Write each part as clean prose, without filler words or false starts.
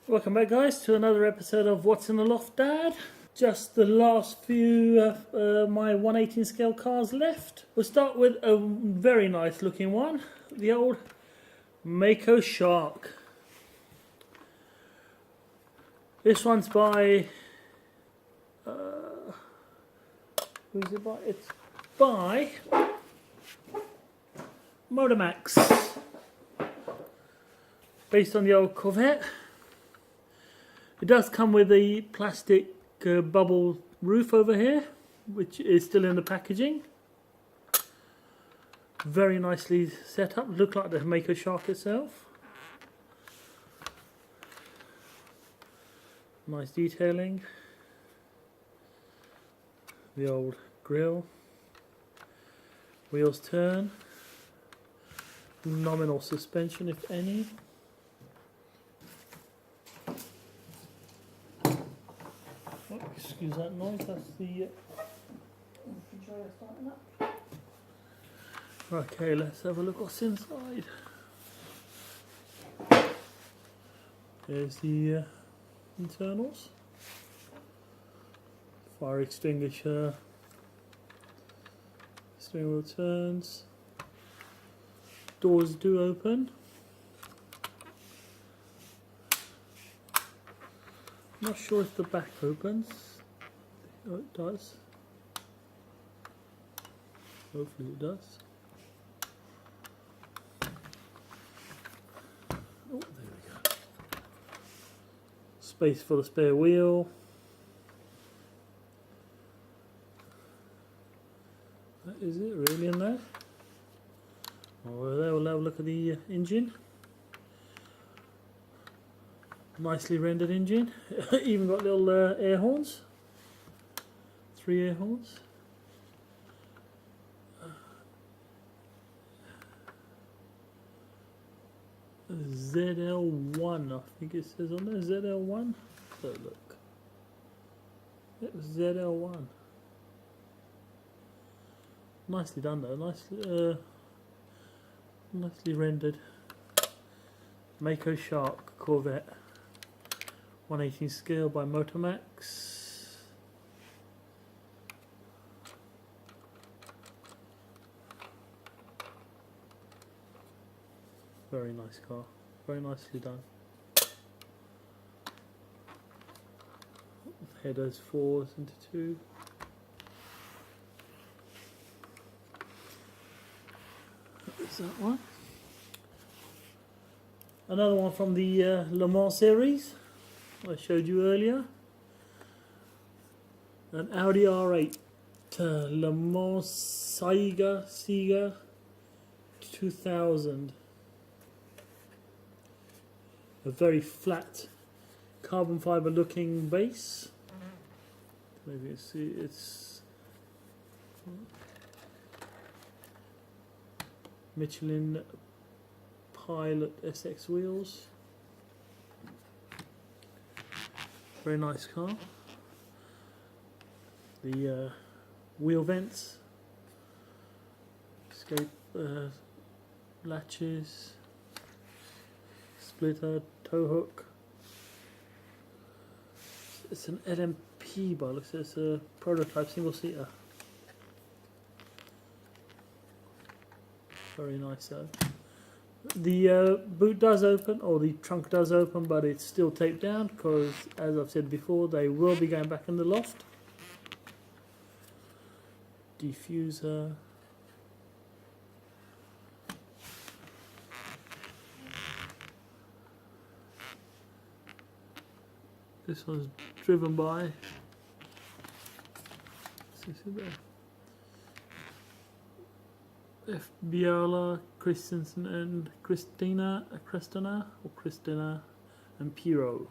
Welcome back, guys, to another episode of What's in the Loft, Dad. Just the last few of my 1/18 scale cars left. We'll start with a very nice looking one, the old Mako Shark. This one's by who's it by? It's by Motormax, based on the old Corvette. It does come with a plastic bubble roof over here, which is still in the packaging. Very nicely set up, look like the Mako Shark itself. Nice detailing. The old grille. Wheels turn. Nominal suspension, if any. Oh, excuse that noise, that's the refrigerator starting up. Okay, let's have a look what's inside. There's the internals. Fire extinguisher. Steering wheel turns. Doors do open. I'm not sure if the back opens. Oh, it does. Hopefully it does. Oh, there we go. Space for the spare wheel. That is it really in there. Over there we'll have a look at the engine. Nicely rendered engine. Even got little air horns. 3 air horns. ZL1, I think it says on there. ZL1. So look. It was ZL1. Nicely done though. Nicely rendered. Mako Shark Corvette. 1/18 scale by Motormax. Very nice car. Very nicely done. Headers 4s into 2. Is that one? Another one from the Le Mans series I showed you earlier. An Audi R8 Le Mans Sieger 2000. A very flat carbon fiber looking base. Maybe you see it's Michelin Pilot SX wheels. Very nice car. The wheel vents, escape latches, splitter, tow hook. It's an LMP by looks. It's a prototype single seater. Very nice though. The boot does open, or the trunk does open, but it's still taped down because, as I've said before, they will be going back in the loft. Diffuser. This one's driven by F. Biola, Christensen and Christina and Piro.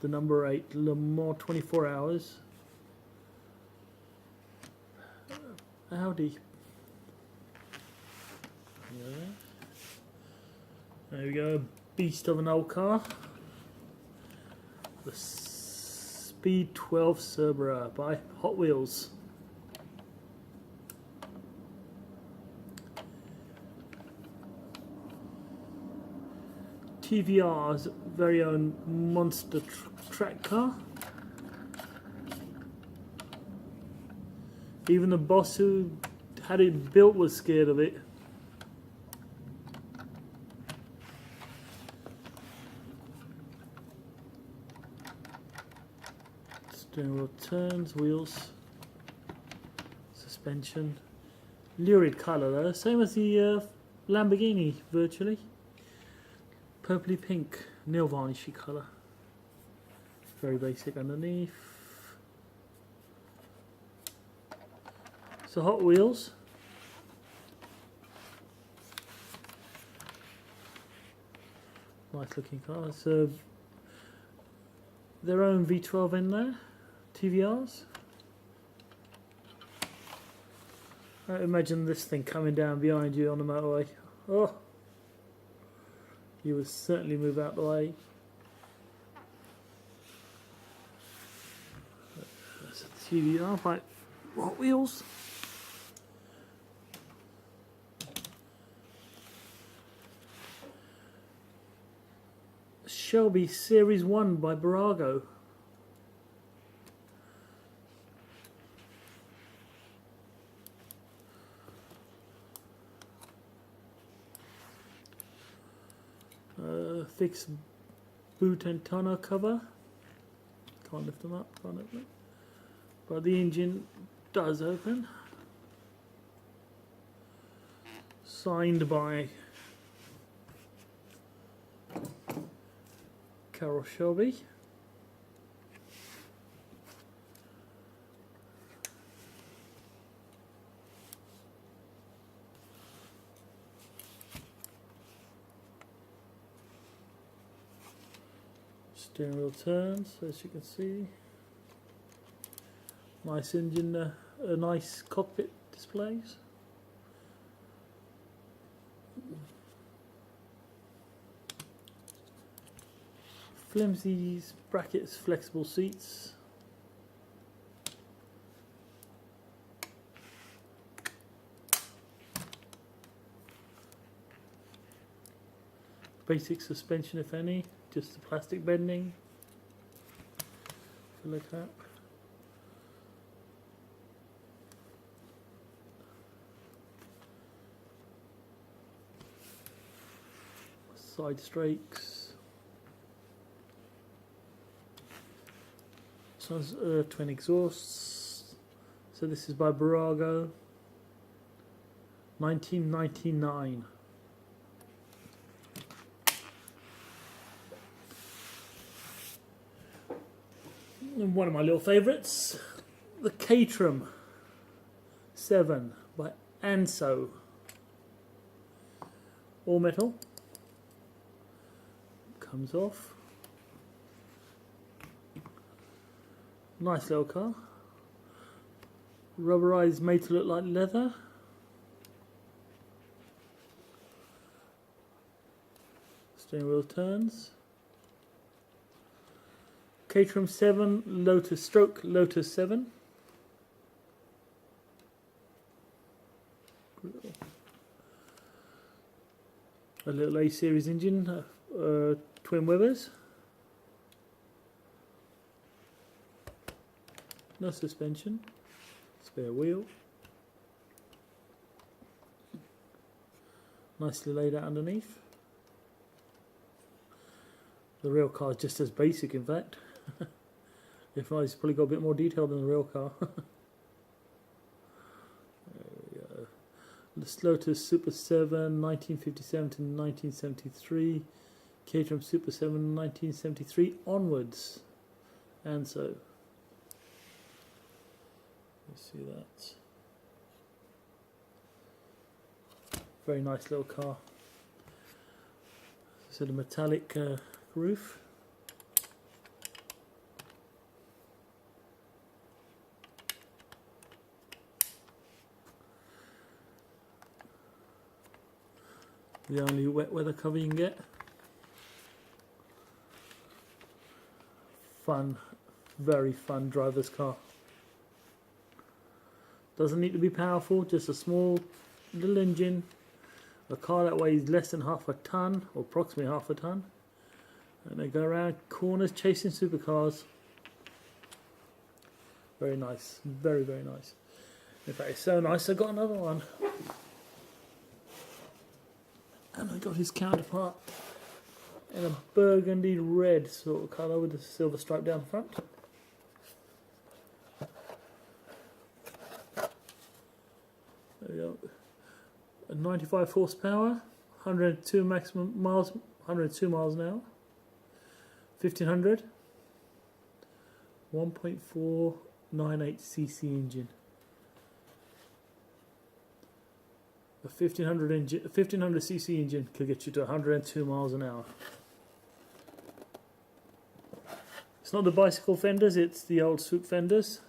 The number 8 Le Mans 24 hours. Audi. Yeah. There we go, beast of an old car. The B12 Spyder by Hot Wheels. TVR's very own monster track car. Even the boss who had it built was scared of it. Steering wheel turns, wheels, suspension. Lurid colour though, same as the Lamborghini virtually. Purpley pink, nail varnishy colour. Very basic underneath. So Hot Wheels. Nice looking car. So their own V12 in there. TVRs. Imagine this thing coming down behind you on the motorway. Oh, you would certainly move out the way. That's a TVR by Hot Wheels. Shelby Series 1 by Barago. Fixed boot and tonneau cover. Can't lift them up, can't open it. But the engine does open. Signed by Carol Shelby. Steering wheel turns, as you can see. Nice engine, nice cockpit displays. Flimsy brackets, flexible seats. Basic suspension, if any, just the plastic bending. Filler cap. Side strakes. This one's twin exhausts. So this is by Barago. 1999. And one of my little favourites, the Caterham 7 by Anso. All metal. Comes off. Nice little car. Rubberized, made to look like leather. Steering wheel turns. Caterham 7 Lotus Lotus 7. A little A series engine, twin Webers. No suspension. Spare wheel. Nicely laid out underneath. The real car is just as basic, in fact. If not, it's probably got a bit more detail than the real car. There we go. The Lotus Super 7, 1957 to 1973. Caterham Super 7, 1973 onwards. And so, let's see that. Very nice little car. So the metallic roof. The only wet weather cover you can get. Fun, very fun driver's car. Doesn't need to be powerful, just a small little engine. A car that weighs less than half a ton, or approximately half a ton. And they go around corners chasing supercars. Very nice, very, very nice. In fact, it's so nice I got another one. And I got his counterpart in a burgundy red sort of colour with a silver stripe down the front. There we go. A 95 horsepower, 102 maximum miles, 102 miles an hour, 1500, 1.498cc engine. A 1500cc engine could get you to 102 miles an hour. It's not the bicycle fenders, it's the old swoop fenders.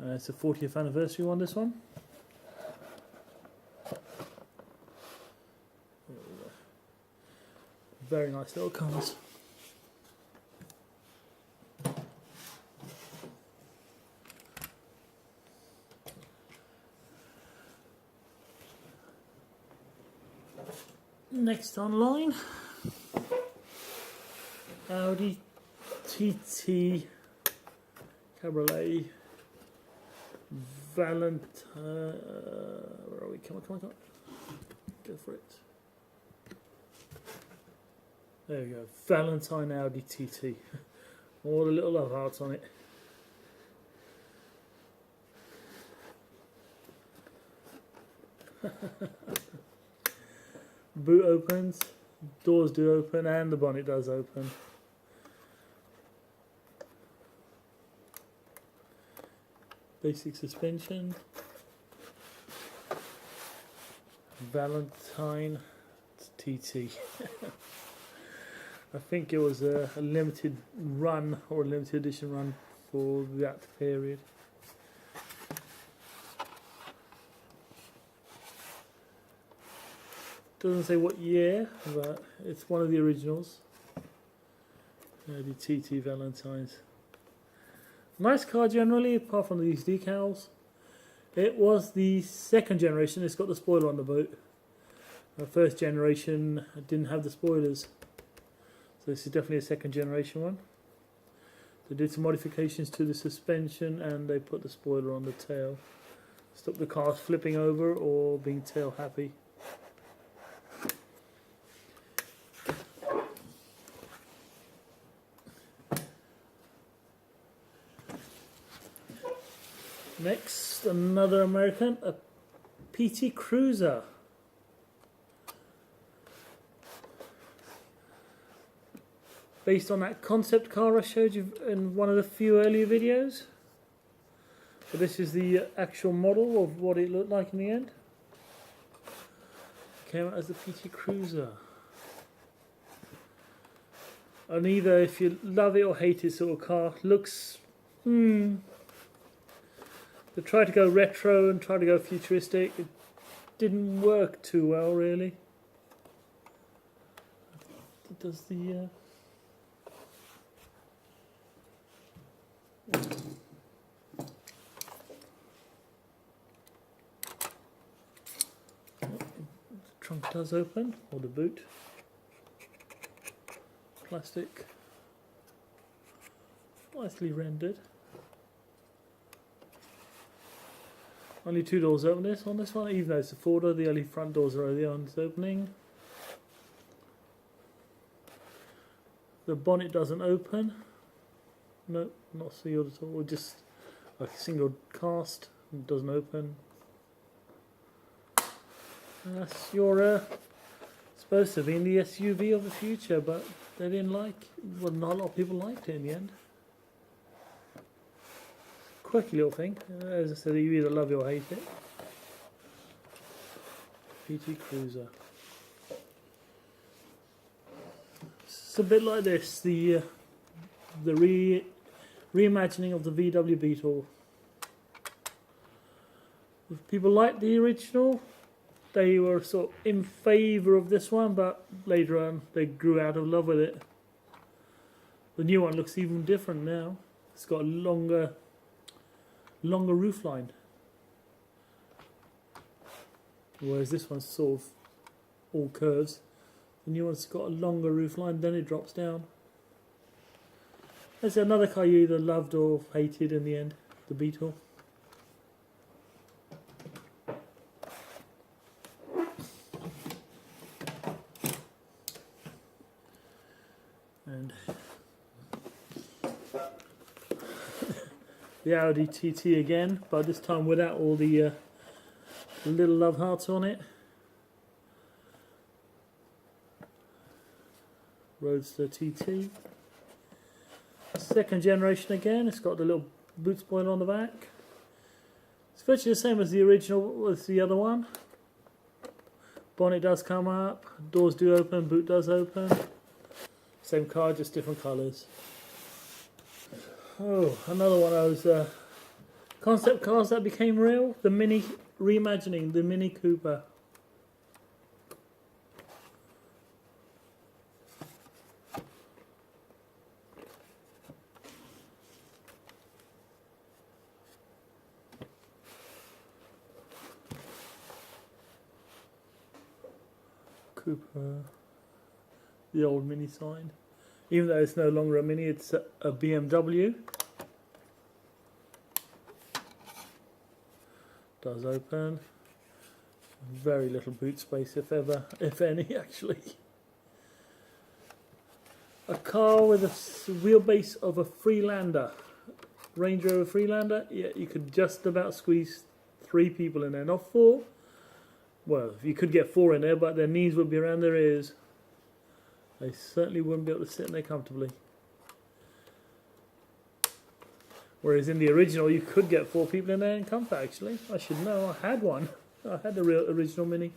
It's a 40th anniversary one, this one. Very nice little cars. Next online, Audi TT Cabriolet Valentine. Where are we? Come on, come on, come on. Go for it. There we go. Valentine Audi TT. All the little love hearts on it. Boot opens, doors do open, and the bonnet does open. Basic suspension. Valentine TT. I think it was a limited run or a limited edition run for that period. Doesn't say what year, but it's one of the originals. The TT Valentines. Nice car generally, apart from these decals. It was the second generation. It's got the spoiler on the boot. The first generation didn't have the spoilers, so this is definitely a second generation one. They did some modifications to the suspension and they put the spoiler on the tail. Stop the cars flipping over or being tail happy. Next, another American, a PT Cruiser. Based on that concept car I showed you in one of the few earlier videos. But this is the actual model of what it looked like in the end. Came out as the PT Cruiser. And either if you love it or hate it sort of car, looks they tried to go retro and tried to go futuristic. It didn't work too well, really. It does the trunk does open, or the boot. Plastic. Nicely rendered. Only two doors open on this one, even though it's a four-door, the only front doors are the ones opening. The bonnet doesn't open. No, not sealed at all, just a single cast, it doesn't open. And that's your, supposed to be the SUV of the future, but they didn't like, well, not a lot of people liked it in the end. Quirky little thing. As I said, you either love it or hate it. PT Cruiser. It's a bit like this. The reimagining of the VW Beetle. If people like the original, they were sort of in favour of this one, but later on they grew out of love with it. The new one looks even different now. It's got a longer roofline, whereas this one's sort of all curves. The new one's got a longer roof line, then it drops down. There's another car you either loved or hated in the end, the Beetle. And the Audi TT again, but this time without all the little love hearts on it. Roadster TT. Second generation again, it's got the little boot spoiler on the back. It's virtually the same as the original, as the other one. Bonnet does come up, doors do open, boot does open. Same car, just different colours. Oh, another one of those concept cars that became real. The Mini, reimagining the Mini Cooper. Cooper, the old Mini sign. Even though it's no longer a Mini, it's a BMW. Does open. Very little boot space, if ever, if any, actually. A car with a wheelbase of a Freelander, Range Rover Freelander. Yeah, you could just about squeeze 3 people in there, not 4. Well, you could get 4 in there, but their knees would be around their ears. They certainly wouldn't be able to sit in there comfortably. Whereas in the original, you could get 4 people in there in comfort, actually. I should know, I had one. I had the real original Mini.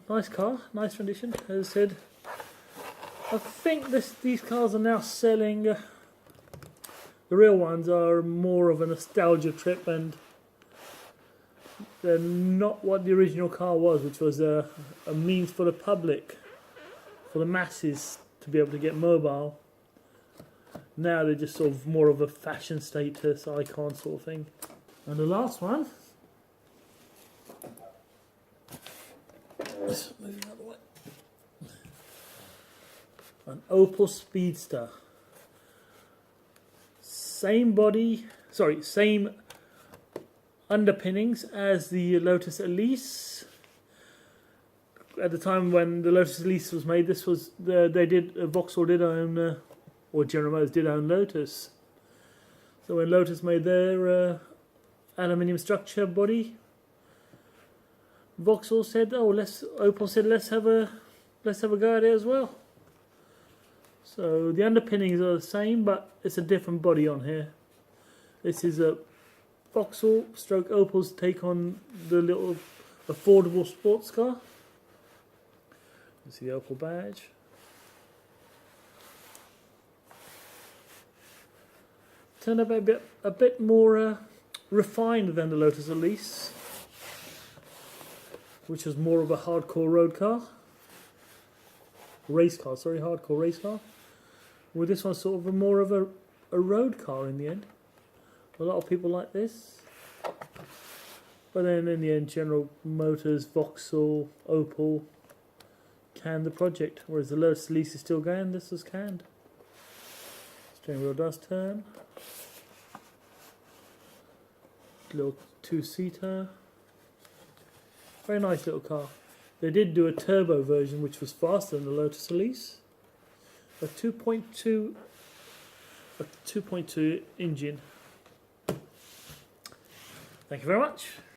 Nice car, nice condition. As I said, I think these cars are now selling. The real ones are more of a nostalgia trip, and they're not what the original car was, which was a means for the public, for the masses to be able to get mobile. Now they're just sort of more of a fashion status icon sort of thing. And the last one, moving out of the way, an Opel Speedster. Same body, sorry, same underpinnings as the Lotus Elise. At the time when the Lotus Elise was made, this was Vauxhall did own, or General Motors did own Lotus. So when Lotus made their aluminium structure body, Vauxhall said, Opel said, let's have a go at it as well. So the underpinnings are the same, but it's a different body on here. This is a Vauxhall stroke Opel's take on the little affordable sports car. You see the Opel badge. Turned out a bit more refined than the Lotus Elise, which was more of a hardcore road car. Race car, sorry, hardcore race car. With this one sort of more of a road car in the end. A lot of people like this. But then in the end, General Motors, Vauxhall, Opel canned the project. Whereas the Lotus Elise is still going, this was canned. Steering wheel does turn. Little 2-seater. Very nice little car. They did do a turbo version which was faster than the Lotus Elise. A 2.2 engine. Thank you very much.